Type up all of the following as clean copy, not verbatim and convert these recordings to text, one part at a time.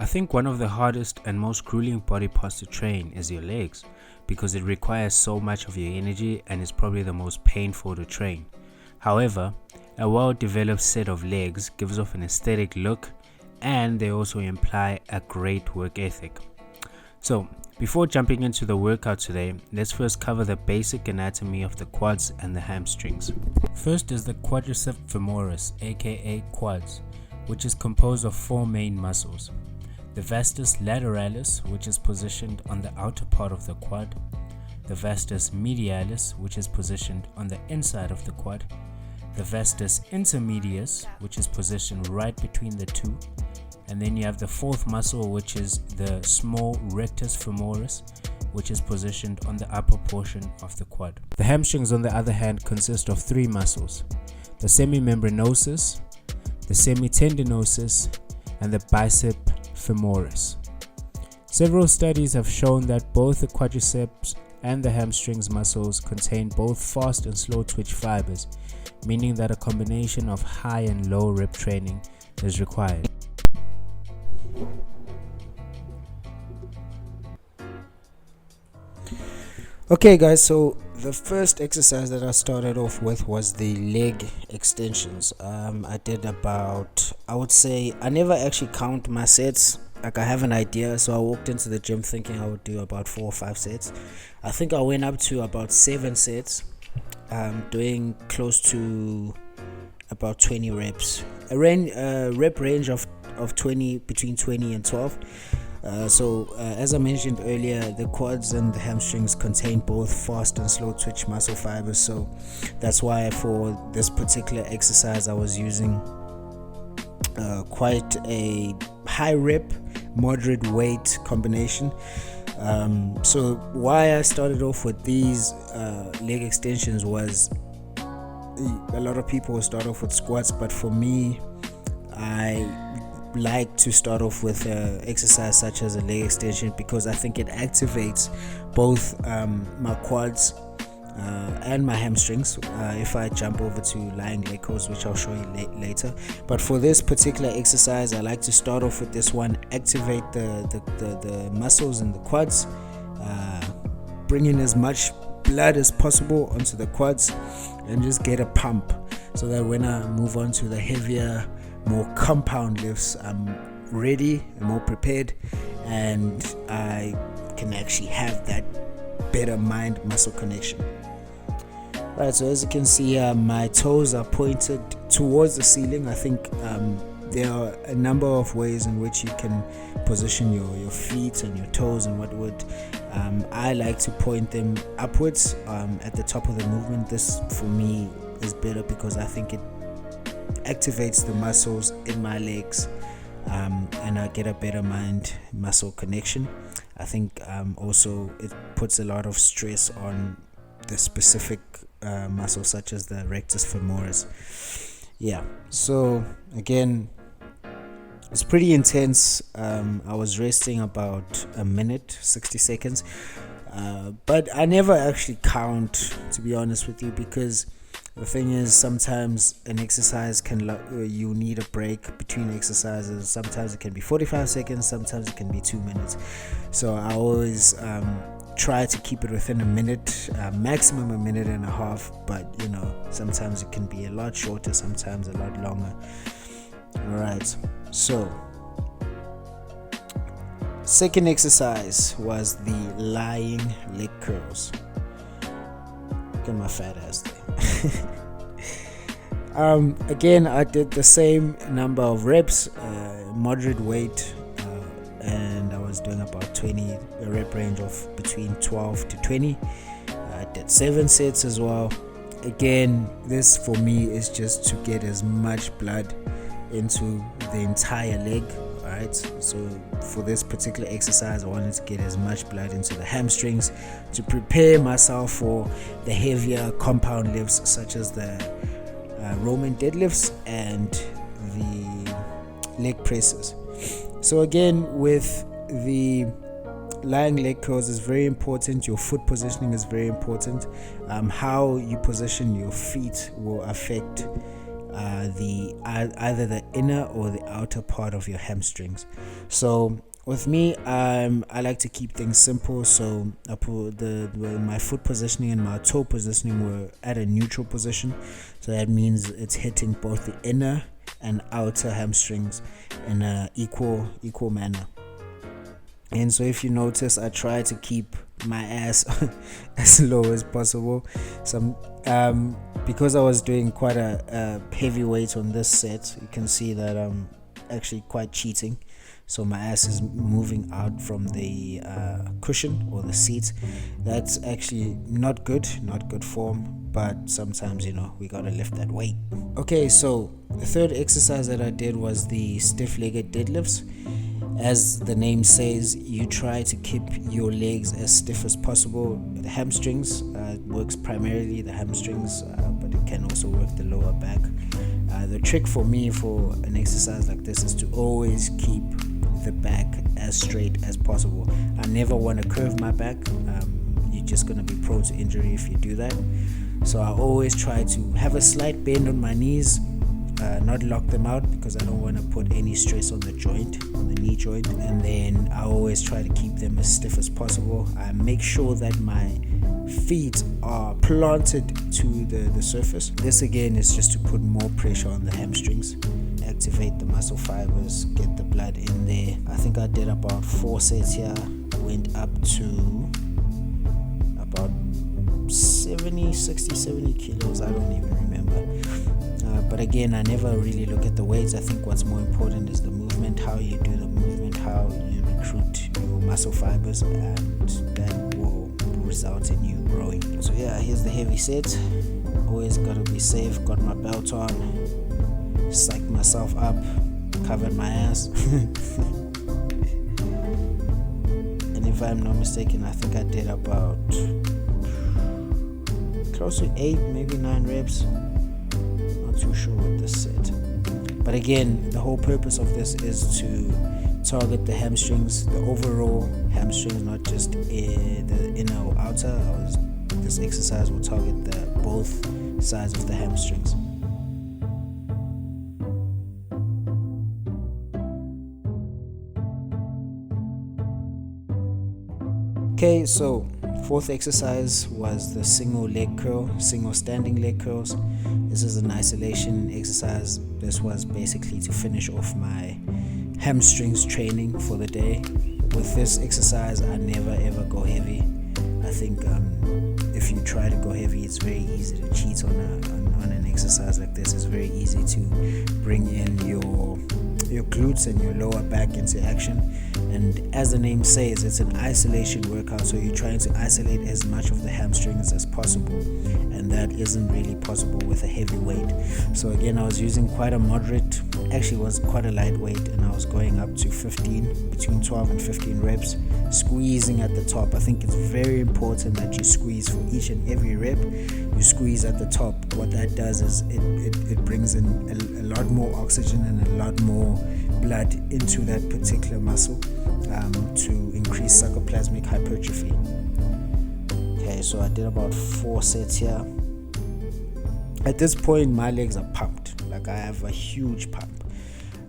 I think one of the hardest and most grueling body parts to train is your legs because it requires so much of your energy and is probably the most painful to train. However, a well-developed set of legs gives off an aesthetic look and they also imply a great work ethic. So, before jumping into the workout today, let's first cover the basic anatomy of the quads and the hamstrings. First is the quadriceps femoris, aka quads, which is composed of four main muscles. The vastus lateralis, which is positioned on the outer part of the quad, the vastus medialis, which is positioned on the inside of the quad, the vastus intermedius, which is positioned right between the two, and then you have the fourth muscle, which is the small rectus femoris, which is positioned on the upper portion of the quad. The hamstrings, on the other hand, consist of three muscles: the semimembranosus, the semitendinosus, and the bicep femoris. Several studies have shown that both the quadriceps and the hamstrings muscles contain both fast and slow twitch fibers, meaning that a combination of high and low rep training is required. Okay guys, so the first exercise that I started off with was the leg extensions. I did about, I would say, I never actually count my sets. Like, I have an idea, so I walked into the gym thinking I would do about 4 or 5 sets. I think I went up to about 7 sets, doing close to about 20 reps. A rep range of 20, between 20 and 12. As I mentioned earlier, the quads and the hamstrings contain both fast and slow twitch muscle fibers, so that's why for this particular exercise I was using quite a high rep, moderate weight combination. So why I started off with these leg extensions was, a lot of people will start off with squats, but for me, I like to start off with exercise such as a leg extension because I think it activates both my quads and my hamstrings if I jump over to lying leg curls, which I'll show you later. But for this particular exercise, I like to start off with this one, activate the muscles in the quads, bring in as much blood as possible onto the quads and just get a pump, so that when I move on to the heavier, more compound lifts, I'm ready and more prepared, and I can actually have that better mind muscle connection. Right, so as you can see, my toes are pointed towards the ceiling. I think there are a number of ways in which you can position your feet and your toes and what would. I like to point them upwards at the top of the movement. This for me is better because I think it activates the muscles in my legs, and I get a better mind muscle connection. I think also it puts a lot of stress on the specific muscle such as the rectus femoris. Yeah, so again, it's pretty intense. I was resting about a minute, 60 seconds, but I never actually count, to be honest with you, because the thing is, sometimes an exercise you need a break between exercises. Sometimes it can be 45 seconds, sometimes it can be 2 minutes. So I always try to keep it within a minute, maximum a minute and a half. But sometimes it can be a lot shorter, sometimes a lot longer. Alright, so second exercise was the lying leg curls. Look at my fat ass there. Again, I did the same number of reps, moderate weight, and I was doing about 20, a rep range of between 12 to 20. I did 7 sets as well. Again, this for me is just to get as much blood into the entire leg. Alright, so for this particular exercise, I wanted to get as much blood into the hamstrings to prepare myself for the heavier compound lifts such as the Roman deadlifts and the leg presses. So again, with the lying leg curls is very important. Your foot positioning is very important. How you position your feet will affect either the inner or the outer part of your hamstrings. So with me, I like to keep things simple. So I put my foot positioning and my toe positioning were at a neutral position. So that means it's hitting both the inner and outer hamstrings in a equal manner. And so if you notice, I try to keep my ass as low as possible. Because I was doing quite a heavy weight on this set, you can see that I'm actually quite cheating. So my ass is moving out from the cushion or the seat. That's actually not good form, but sometimes, we gotta lift that weight. Okay, so the third exercise that I did was the stiff-legged deadlifts. As the name says, you try to keep your legs as stiff as possible. The hamstrings works primarily the hamstrings, but it can also work the lower back. The trick for me for an exercise like this is to always keep the back as straight as possible. I never want to curve my back. You're just going to be prone to injury if you do that. So I always try to have a slight bend on my knees, not lock them out because I don't want to put any stress on the knee joint. And then I always try to keep them as stiff as possible. I make sure that my feet are planted to the surface. This again is just to put more pressure on the hamstrings, activate the muscle fibers, get the blood in there. I think I did about 4 sets here, went up to about 70 kilos. I don't even remember. But again, I never really look at the weights. I think what's more important is the movement, how you do the movement, how you recruit your muscle fibers, and that will result in you growing. So yeah, here's the heavy set. Always gotta be safe. Got my belt on, psyched myself up, covered my ass. And if I'm not mistaken, I think I did about close to 8, maybe 9 reps. Not too sure with this set. But again, the whole purpose of this is to target the hamstrings, the overall hamstrings, not just the inner or outer. This exercise will target both sides of the hamstrings. Okay, so fourth exercise was the single standing leg curls. This is an isolation exercise. This was basically to finish off my hamstrings training for the day. With this exercise, I never ever go heavy. I think if you try to go heavy, it's very easy to cheat on an exercise like this. It's very easy to bring in your glutes and your lower back into action. And as the name says, it's an isolation workout, so you're trying to isolate as much of the hamstrings as possible, and that isn't really possible with a heavy weight. So again, I was using quite a moderate, actually was quite a light weight, and I was going up to between 12 and 15 reps, squeezing at the top. I think it's very important that you squeeze for each and every rep. You squeeze at the top. What that does is it brings in a lot more oxygen and a lot more blood into that particular muscle to increase sarcoplasmic hypertrophy. Okay, so I did about 4 sets here. At this point, my legs are pumped. Like, I have a huge pump.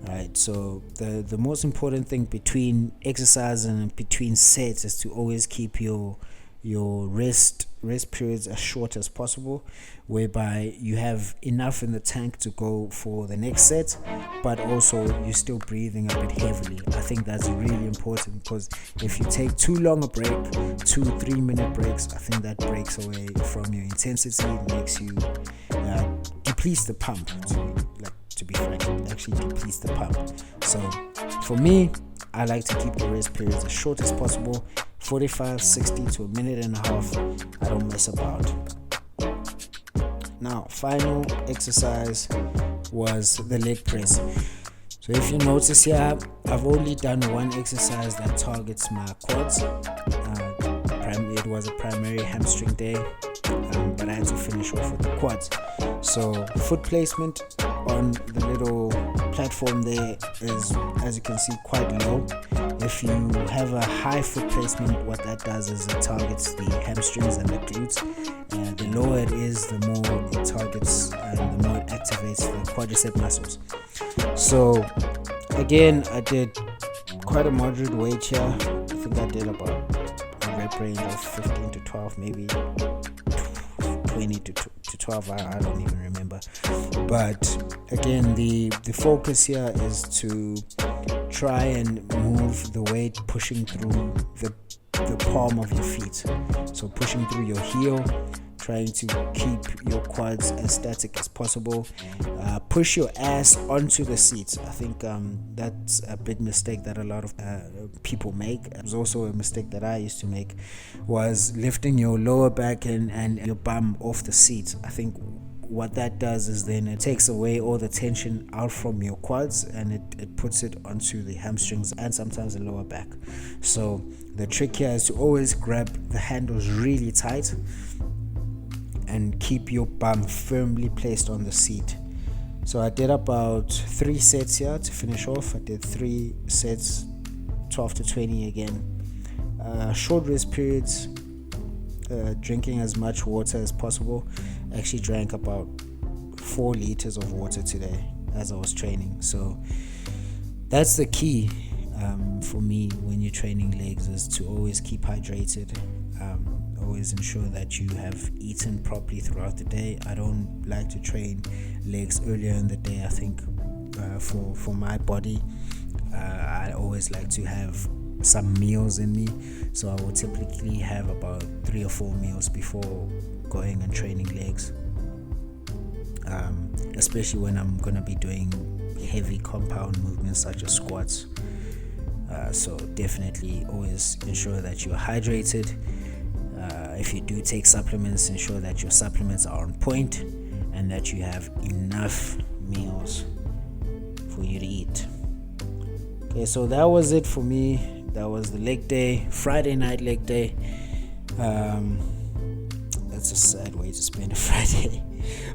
Right, so the most important thing between exercise and between sets is to always keep your rest periods as short as possible, whereby you have enough in the tank to go for the next set, but also you're still breathing a bit heavily. I think that's really important, because if you take too long a break, 2-3 minute breaks, I think that breaks away from your intensity. It makes you depletes the pump. To be frank, it actually depletes the pump. So for me, I like to keep the rest periods as short as possible, 45, 60 to a minute and a half. I don't mess about. Now, final exercise was the leg press. So if you notice here, I've only done one exercise that targets my quads. It was a primary hamstring day. but I had to finish off with the quads. So foot placement on the little platform there is, as you can see, quite low. If you have a high foot placement, what that does is it targets the hamstrings and the glutes. The lower it is, the more it targets and the more it activates the quadricep muscles. So again, I did quite a moderate weight here. I think I did about a rep range of 15 to 12, maybe 20 to 12, I don't even remember. But again, the focus here is to try and move the weight pushing through the palm of your feet. So pushing through your heel, trying to keep your quads as static as possible. Push your ass onto the seat. I think that's a big mistake that a lot of people make. It was also a mistake that I used to make, was lifting your lower back and your bum off the seat. I think what that does is then it takes away all the tension out from your quads, and it puts it onto the hamstrings and sometimes the lower back. So the trick here is to always grab the handles really tight and keep your bum firmly placed on the seat. So I did about 3 sets here to finish off. I did 3 sets, 12 to 20 again. Short rest periods, drinking as much water as possible. I actually drank about 4 liters of water today as I was training. So that's the key for me when you're training legs, is to always keep hydrated. Always ensure that you have eaten properly throughout the day. I don't like to train legs earlier in the day. I think for my body, I always like to have some meals in me. So I will typically have about 3 or 4 meals before going and training legs, especially when I'm going to be doing heavy compound movements such as squats. So definitely always ensure that you're hydrated. If you do take supplements, ensure that your supplements are on point and that you have enough meals for you to eat. Okay, so that was it for me. That was the leg day, Friday night leg day. That's a sad way to spend a Friday,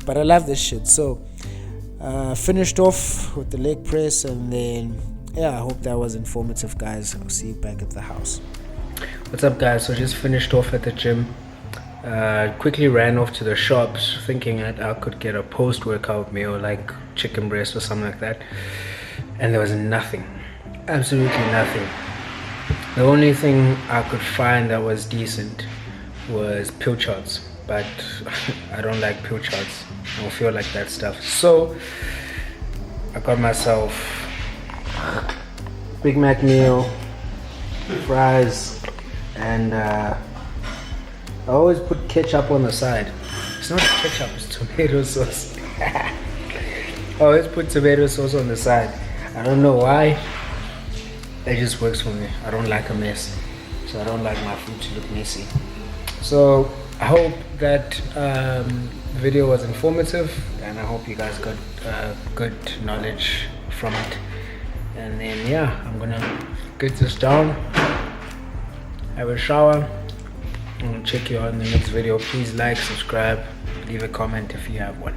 but I love this shit. So finished off with the leg press, and then I hope that was informative, guys. I'll see you back at the house. What's up, guys? So just finished off at the gym. Quickly ran off to the shops thinking that I could get a post-workout meal like chicken breast or something like that, and there was nothing, absolutely nothing. The only thing I could find that was decent was pilchards, but I don't like pilchards. I don't feel like that stuff. So I got myself Big Mac meal, fries, and I always put ketchup on the side. It's not ketchup, it's tomato sauce. I always put tomato sauce on the side. I don't know why. It just works for me. I don't like a mess, so I don't like my food to look messy. So I hope that the video was informative, and I hope you guys got good knowledge from it. And then I'm gonna get this down, have a shower, and check you out in the next video. Please like, subscribe, leave a comment if you have one.